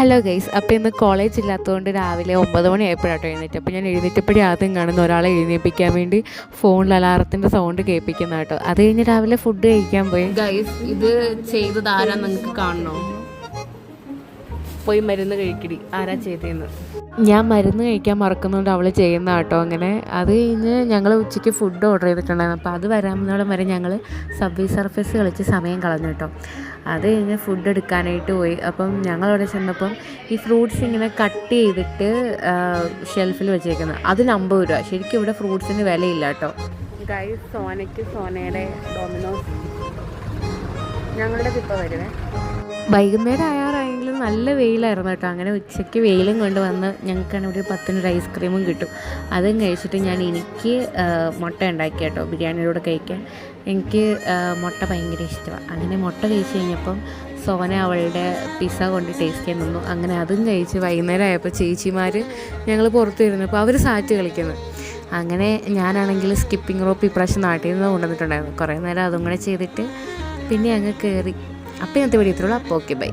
Hello guys, അപ്പോൾ ഇന്ന് college ഇല്ലാത്തതുകൊണ്ട് രാവിലെ 9 മണിയായപ്പോഴാട്ടോ എഴുന്നേറ്റ്. അപ്പോൾ ഞാൻ എഴുന്നേറ്റപ്പോഴേ ആദ്യം കാണുന്ന ഒരാളെ എഴുന്നേൽപ്പിക്കാൻ വേണ്ടി ഫോണിൽ അലാറത്തിൻ്റെ സൗണ്ട് കേൾപ്പിക്കുന്ന കേട്ടോ. അത് കഴിഞ്ഞ് രാവിലെ ഫുഡ് കഴിക്കാൻ പോയി. ഗൈസ്, ഇത് ചെയ്തത് ആരാ നിങ്ങൾക്ക് കാണണോ? പോയി മരുന്ന് കഴിക്കടി, ആരാ ചെയ്തതെന്ന്. ഞാൻ മരുന്ന് കഴിക്കാൻ മറക്കുന്നതുകൊണ്ട് അവൾ ചെയ്യുന്ന കേട്ടോ. അങ്ങനെ അത് കഴിഞ്ഞ് ഞങ്ങൾ ഉച്ചയ്ക്ക് ഫുഡ് ഓർഡർ ചെയ്തിട്ടുണ്ടായിരുന്നു. അപ്പോൾ അത് വരാവുന്നോളം വരെ ഞങ്ങൾ സബ്വേ സർഫേസ് കളിച്ച് സമയം കളഞ്ഞു കേട്ടോ. അത് കഴിഞ്ഞ് ഫുഡ് എടുക്കാനായിട്ട് പോയി. അപ്പം ഞങ്ങളവിടെ ചെന്നപ്പം ഈ ഫ്രൂട്ട്സ് ഇങ്ങനെ കട്ട് ചെയ്തിട്ട് ഷെൽഫിൽ വെച്ചേക്കുന്നത് അതിന് 50 രൂപ. ശരിക്കും ഇവിടെ ഫ്രൂട്ട്സിന് വിലയില്ല കേട്ടോ. ഗൈസ്, സോനയുടെ ഡൊമിനോസ് ഞങ്ങളുടെ ഇപ്പോൾ വരുവേ. വൈകുന്നേരം ആയാറായെങ്കിലും നല്ല വെയിലായിരുന്നു കേട്ടോ. അങ്ങനെ ഉച്ചയ്ക്ക് വെയിലും കൊണ്ട് വന്ന് ഞങ്ങൾക്കാണ് ഒരു 10 ഐസ്ക്രീമും കിട്ടും. അതും കഴിച്ചിട്ട് എനിക്ക് മുട്ട ഉണ്ടാക്കി കേട്ടോ ബിരിയാണിയുടെ കൂടെ കഴിക്കാൻ. എനിക്ക് മുട്ട ഭയങ്കര ഇഷ്ടമാണ്. അങ്ങനെ മുട്ട കഴിച്ച് കഴിഞ്ഞപ്പം സോന അവളുടെ പിസ്സ കൊണ്ട് ടേസ്റ്റ് ചെയ്യാൻ നിന്നു. അങ്ങനെ അതും കഴിച്ച് വൈകുന്നേരം ആയപ്പോൾ ചേച്ചിമാർ ഞങ്ങൾ പുറത്ത് വരുന്നപ്പോൾ അവർ സാറ്റ് കളിക്കുന്നു. അങ്ങനെ ഞാനാണെങ്കിൽ സ്കിപ്പിംഗ് റോപ്പ് ഇപ്രാവശ്യം നാട്ടിൽ നിന്ന് കൊണ്ടുവന്നിട്ടുണ്ടായിരുന്നു. കുറേ നേരം അതും കൂടെ ചെയ്തിട്ട് പിന്നെ അങ്ങ് കയറി. അപ്പോൾ ഇന്നത്തെ വീഡിയോ ഇത്രയുള്ളൂ. അപ്പോൾ ഓക്കെ, ബൈ.